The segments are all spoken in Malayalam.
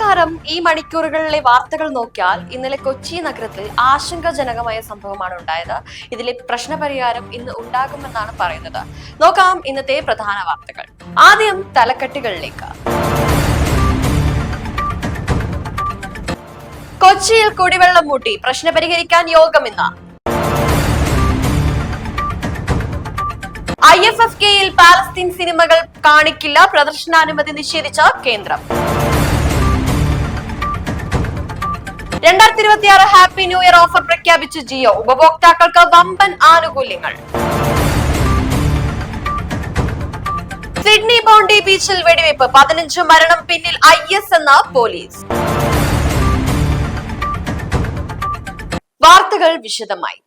പ്രകാരം ഈ മണിക്കൂറുകളിലെ വാർത്തകൾ നോക്കിയാൽ ഇന്നലെ കൊച്ചി നഗരത്തിൽ ആശങ്കാജനകമായ സംഭവമാണ് ഉണ്ടായത്. ഇതിലെ പ്രശ്നപരിഹാരം ഇന്ന് ഉണ്ടാകുമെന്നാണ് പറയുന്നത്. നോക്കാം ഇന്നത്തെ പ്രധാന വാർത്തകൾ. ആദ്യം തലക്കെട്ടുകളിലേക്ക്. കൊച്ചിയിൽ കുടിവെള്ളം മൂട്ടി, പ്രശ്നം പരിഹരിക്കാൻ യോഗം ഇന്ന്. IFFKയിൽ പാലസ്തീൻ സിനിമകൾ കാണിക്കില്ല, പ്രദർശനാനുമതി നിഷേധിച്ച കേന്ദ്രം. 2026 ഹാപ്പി ന്യൂ ഇയർ ഓഫർ പ്രഖ്യാപിച്ച് ജിയോ, ഉപഭോക്താക്കൾക്ക് വമ്പൻ ആനുകൂല്യങ്ങൾ. സിഡ്നി ബോണ്ടി ബീച്ചിൽ വെടിവയ്പ്, 15 മരണം, പിന്നിൽ IS എന്ന പോലീസ്. വാർത്തകൾ വിശദമായി.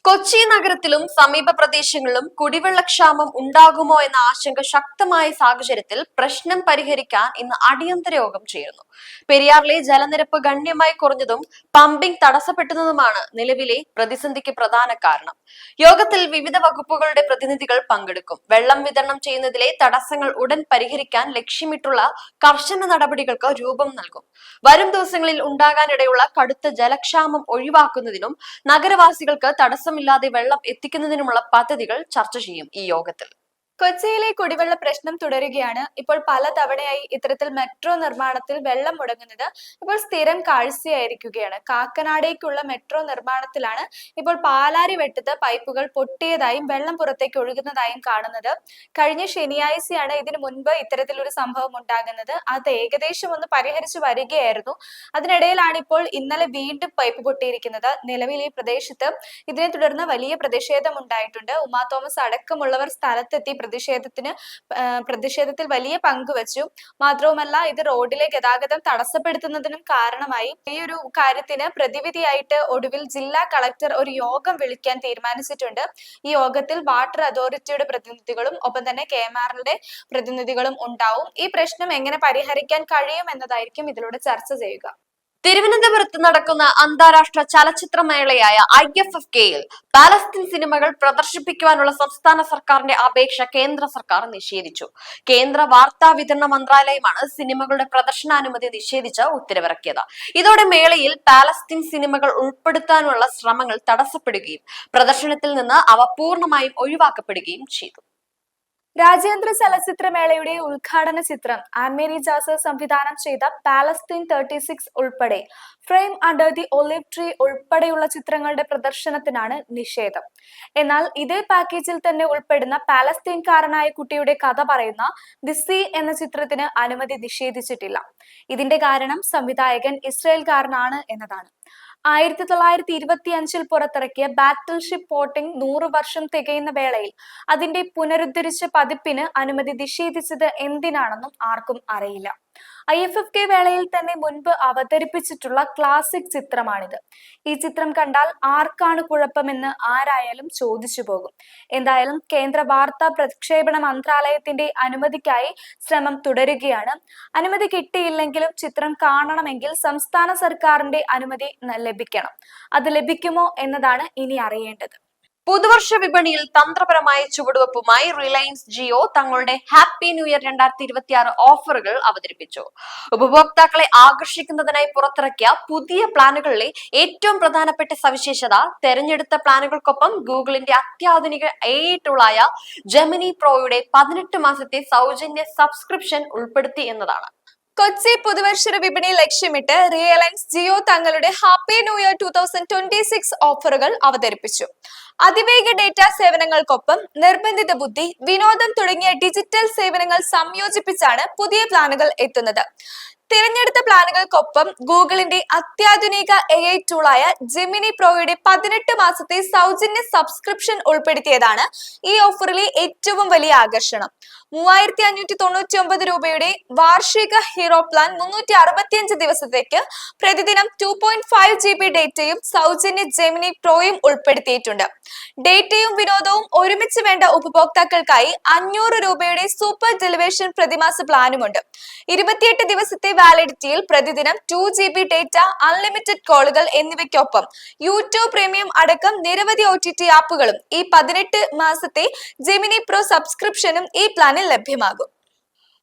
കൊച്ചി നഗരത്തിലും സമീപ പ്രദേശങ്ങളിലും കുടിവെള്ളക്ഷാമം ഉണ്ടാകുമോ എന്ന ആശങ്ക ശക്തമായ സാഹചര്യത്തിൽ പ്രശ്നം പരിഹരിക്കാൻ ഇന്ന് അടിയന്തര യോഗം ചേരുന്നു. പെരിയാറിലെ ജലനിരപ്പ് ഗണ്യമായി കുറഞ്ഞതും പമ്പിംഗ് തടസ്സപ്പെട്ടതുമാണ് നിലവിലെ പ്രതിസന്ധിക്ക് പ്രധാന കാരണം. യോഗത്തിൽ വിവിധ വകുപ്പുകളുടെ പ്രതിനിധികൾ പങ്കെടുക്കും. വെള്ളം വിതരണം ചെയ്യുന്നതിലെ തടസ്സങ്ങൾ ഉടൻ പരിഹരിക്കാൻ ലക്ഷ്യമിട്ടുള്ള കർശന നടപടികൾക്ക് രൂപം നൽകും. വരും ദിവസങ്ങളിൽ ഉണ്ടാകാനിടയുള്ള കടുത്ത ജലക്ഷാമം ഒഴിവാക്കുന്നതിനും നഗരവാസികൾക്ക് തടസ്സമില്ലാതെ വെള്ളം എത്തിക്കുന്നതിനുമുള്ള പദ്ധതികൾ ചർച്ച ചെയ്യും ഈ യോഗത്തിൽ. കൊച്ചിയിലെ കുടിവെള്ള പ്രശ്നം തുടരുകയാണ്. ഇപ്പോൾ പലതവണയായി ഇത്തരത്തിൽ മെട്രോ നിർമ്മാണത്തിൽ വെള്ളം മുടങ്ങുന്നത് ഇപ്പോൾ സ്ഥിരം കാഴ്ചയായിരിക്കുകയാണ്. കാക്കനാടേക്കുള്ള മെട്രോ നിർമ്മാണത്തിലാണ് ഇപ്പോൾ പാലാരിവട്ടത്ത് പൈപ്പുകൾ പൊട്ടിയതായും വെള്ളം പുറത്തേക്ക് ഒഴുകുന്നതായും കാണുന്നത്. കഴിഞ്ഞ ശനിയാഴ്ചയാണ് ഇതിനു മുൻപ് ഇത്തരത്തിലൊരു സംഭവം ഉണ്ടാകുന്നത്. അത് ഏകദേശം ഒന്ന് പരിഹരിച്ചു വരികയായിരുന്നു. അതിനിടയിലാണ് ഇപ്പോൾ ഇന്നലെ വീണ്ടും പൈപ്പ് പൊട്ടിയിരിക്കുന്നത്. നിലവിൽ ഈ പ്രദേശത്ത് ഇതിനെ തുടർന്ന് വലിയ പ്രതിഷേധം ഉണ്ടായിട്ടുണ്ട്. ഉമാ തോമസ് അടക്കമുള്ളവർ സ്ഥലത്തെത്തി പ്രതിഷേധത്തിൽ വലിയ പങ്ക് വെച്ചു. മാത്രവുമല്ല, ഇത് റോഡിലെ ഗതാഗതം തടസ്സപ്പെടുത്തുന്നതിനും കാരണമായി. ഈ ഒരു കാര്യത്തിന് പ്രതിവിധിയായിട്ട് ഒടുവിൽ ജില്ലാ കളക്ടർ ഒരു യോഗം വിളിക്കാൻ തീരുമാനിച്ചിട്ടുണ്ട്. ഈ യോഗത്തിൽ വാട്ടർ അതോറിറ്റിയുടെ പ്രതിനിധികളും ഒപ്പം തന്നെ KMRLയുടെ പ്രതിനിധികളും ഉണ്ടാവും. ഈ പ്രശ്നം എങ്ങനെ പരിഹരിക്കാൻ കഴിയും എന്നതായിരിക്കും ഇതിലൂടെ ചർച്ച ചെയ്യുക. തിരുവനന്തപുരത്ത് നടക്കുന്ന അന്താരാഷ്ട്ര ചലച്ചിത്രമേളയായ IFFKയിൽ പാലസ്തീൻ സിനിമകൾ പ്രദർശിപ്പിക്കുവാനുള്ള സംസ്ഥാന സർക്കാരിന്റെ അപേക്ഷ കേന്ദ്ര സർക്കാർ നിഷേധിച്ചു. കേന്ദ്ര വാർത്താ വിതരണ മന്ത്രാലയമാണ് സിനിമകളുടെ പ്രദർശനാനുമതി നിഷേധിച്ച് ഉത്തരവിറക്കിയത്. ഇതോടെ മേളയിൽ പാലസ്തീൻ സിനിമകൾ ഉൾപ്പെടുത്താനുള്ള ശ്രമങ്ങൾ തടസ്സപ്പെടുകയും പ്രദർശനത്തിൽ നിന്ന് അവ പൂർണ്ണമായും ഒഴിവാക്കപ്പെടുകയും ചെയ്തു. രാജ്യാന്തര ചലച്ചിത്രമേളയുടെ ഉദ്ഘാടന ചിത്രം ആൻമേരി ജാസർ സംവിധാനം ചെയ്ത പാലസ്തീൻ 36 ഉൾപ്പെടെ frame under the olive tree ഉൾപ്പെടെയുള്ള ചിത്രങ്ങളുടെ പ്രദർശനത്തിനാണ് നിഷേധം. എന്നാൽ ഇതേ പാക്കേജിൽ തന്നെ ഉൾപ്പെടുന്ന പാലസ്തീൻകാരനായ കുട്ടിയുടെ കഥ പറയുന്ന ദി സീ എന്ന ചിത്രത്തിന് അനുമതി നിഷേധിച്ചിട്ടില്ല. ഇതിന്റെ കാരണം സംവിധായകൻ ഇസ്രായേൽക്കാരനാണ് എന്നതാണ്. 1925 പുറത്തിറക്കിയ ബാറ്റിൽഷിപ്പ് പോട്ടിംഗ് 100 വർഷം തികയുന്ന വേളയിൽ അതിന്റെ പുനരുദ്ധരിച്ച പതിപ്പിന് അനുമതി നിഷേധിച്ചത് എന്തിനാണെന്നും ആർക്കും അറിയില്ല. IFFK വേളയിൽ തന്നെ മുൻപ് അവതരിപ്പിച്ചിട്ടുള്ള ക്ലാസിക് ചിത്രമാണിത്. ഈ ചിത്രം കണ്ടാൽ ആർക്കാണ് കുഴപ്പമെന്ന് ആരായാലും ചോദിച്ചു പോകും. എന്തായാലും കേന്ദ്ര വാർത്താ പ്രക്ഷേപണ മന്ത്രാലയത്തിന്റെ അനുമതിക്കായി ശ്രമം തുടരുകയാണ്. അനുമതി കിട്ടിയില്ലെങ്കിലും ചിത്രം കാണണമെങ്കിൽ സംസ്ഥാന സർക്കാരിന്റെ അനുമതി ലഭിക്കണം. അത് ലഭിക്കുമോ എന്നതാണ് ഇനി അറിയേണ്ടത്. പുതുവർഷ വിപണിയിൽ തന്ത്രപരമായ ചുവടുവെപ്പുമായി റിലയൻസ് ജിയോ തങ്ങളുടെ ഹാപ്പി ന്യൂ ഇയർ 2026 ഓഫറുകൾ അവതരിപ്പിച്ചു. ഉപഭോക്താക്കളെ ആകർഷിക്കുന്നതിനായി പുറത്തിറക്കിയ പുതിയ പ്ലാനുകളിലെ ഏറ്റവും പ്രധാനപ്പെട്ട സവിശേഷത തെരഞ്ഞെടുത്ത പ്ലാനുകൾക്കൊപ്പം ഗൂഗിളിന്റെ അത്യാധുനിക AI ടൂളായ ജെമിനി പ്രോയുടെ 18 മാസത്തെ സൗജന്യ സബ്സ്ക്രിപ്ഷൻ ഉൾപ്പെടുത്തി എന്നതാണ്. കൊച്ചി പുതുവർഷ വിപണി ലക്ഷ്യമിട്ട് റിലയൻസ് ജിയോ തങ്ങളുടെ ഹാപ്പി ന്യൂ ഇയർ 2026 ഓഫറുകൾ അവതരിപ്പിച്ചു. അതിവേഗ ഡേറ്റ സേവനങ്ങൾക്കൊപ്പം നിർബന്ധിത ബുദ്ധി, വിനോദം തുടങ്ങിയ ഡിജിറ്റൽ സേവനങ്ങൾ സംയോജിപ്പിച്ചാണ് പുതിയ പ്ലാനുകൾ എത്തുന്നത്. തിരഞ്ഞെടുത്ത പ്ലാനുകൾക്കൊപ്പം ഗൂഗിളിന്റെ അത്യാധുനിക AI ടൂളായ ജെമിനി പ്രോയുടെ 18 മാസത്തെ സൗജന്യ സബ്സ്ക്രിപ്ഷൻ ഉൾപ്പെടുത്തിയതാണ് ഈ ഓഫറിലെ ഏറ്റവും വലിയ ആകർഷണം. 3599 രൂപയുടെ വാർഷിക ഹീറോ പ്ലാൻ 365 ദിവസത്തേക്ക് പ്രതിദിനം 2.5 GB ഡേറ്റയും സൗജന്യ ജെമിനി പ്രോയും ഉൾപ്പെടുത്തിയിട്ടുണ്ട്. ഡേറ്റയും വിനോദവും ഒരുമിച്ച് വേണ്ട ഉപഭോക്താക്കൾക്കായി 500 രൂപയുടെ സൂപ്പർ ടെലിവിഷൻ പ്രതിമാസ പ്ലാനുമുണ്ട്. 28 ദിവസത്തെ വാലിഡിറ്റിയിൽ പ്രതിദിനം 2 GB ഡേറ്റ, അൺലിമിറ്റഡ് കോളുകൾ എന്നിവയ്ക്കൊപ്പം യൂട്യൂബ് പ്രീമിയം അടക്കം നിരവധി OTT ആപ്പുകളും ഈ 18 മാസത്തെ ജെമിനി പ്രോ സബ്സ്ക്രിപ്ഷനും ഈ പ്ലാനിൽ ലഭ്യമാകും.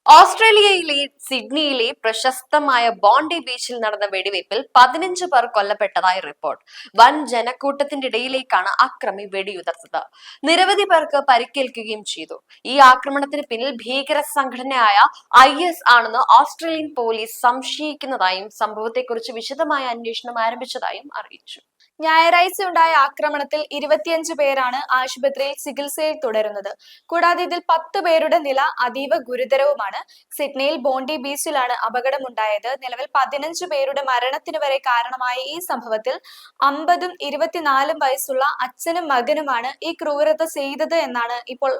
ഓസ്ട്രേലിയയിലെ സിഡ്നിയിലെ പ്രശസ്തമായ ബോണ്ടി ബീച്ചിൽ നടന്ന വെടിവയ്പിൽ 15 പേർ കൊല്ലപ്പെട്ടതായി റിപ്പോർട്ട്. വൻ ജനക്കൂട്ടത്തിന്റെ ഇടയിലേക്കാണ് അക്രമി വെടിയുതിർത്തത്. നിരവധി പേർക്ക് പരിക്കേൽക്കുകയും ചെയ്തു. ഈ ആക്രമണത്തിന് പിന്നിൽ ഭീകര സംഘടനയായ IS ആണെന്ന് ഓസ്ട്രേലിയൻ പോലീസ് സംശയിക്കുന്നതായും സംഭവത്തെക്കുറിച്ച് വിശദമായ അന്വേഷണം ആരംഭിച്ചതായും അറിയിച്ചു. ഞായറാഴ്ച ഉണ്ടായ ആക്രമണത്തിൽ 25 പേരാണ് ആശുപത്രിയിൽ ചികിത്സയിൽ തുടരുന്നത്. കൂടാതെ ഇതിൽ 10 പേരുടെ നില അതീവ ഗുരുതരവുമാണ്. സിഡ്നിയിൽ ബോണ്ടി ബീച്ചിലാണ് അപകടമുണ്ടായത്. നിലവിൽ 15 പേരുടെ മരണത്തിന് വരെ കാരണമായ ഈ സംഭവത്തിൽ 50ഉം 24ഉം വയസ്സുള്ള അച്ഛനും മകനുമാണ് ഈ ക്രൂരത ചെയ്തത് എന്നാണ് ഇപ്പോൾ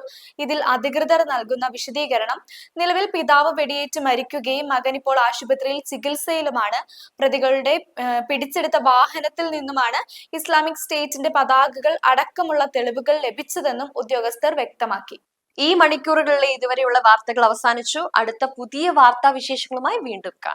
ഇതിൽ അധികൃതർ നൽകുന്ന വിശദീകരണം. നിലവിൽ പിതാവ് വെടിയേറ്റ് മരിക്കുകയും മകൻ ഇപ്പോൾ ആശുപത്രിയിൽ ചികിത്സയിലുമാണ്. പ്രതികളുടെ പിടിച്ചെടുത്ത വാഹനത്തിൽ നിന്നുമാണ് ഇസ്ലാമിക് സ്റ്റേറ്റിന്റെ പതാകകൾ അടക്കമുള്ള തെളിവുകൾ ലഭിച്ചതെന്നും ഉദ്യോഗസ്ഥർ വ്യക്തമാക്കി. ഈ മണിക്കൂറുകളിലെ ഇതുവരെയുള്ള വാർത്തകൾ അവസാനിച്ചു. അടുത്ത പുതിയ വാർത്താ വിശേഷങ്ങളുമായി വീണ്ടും കാണാം.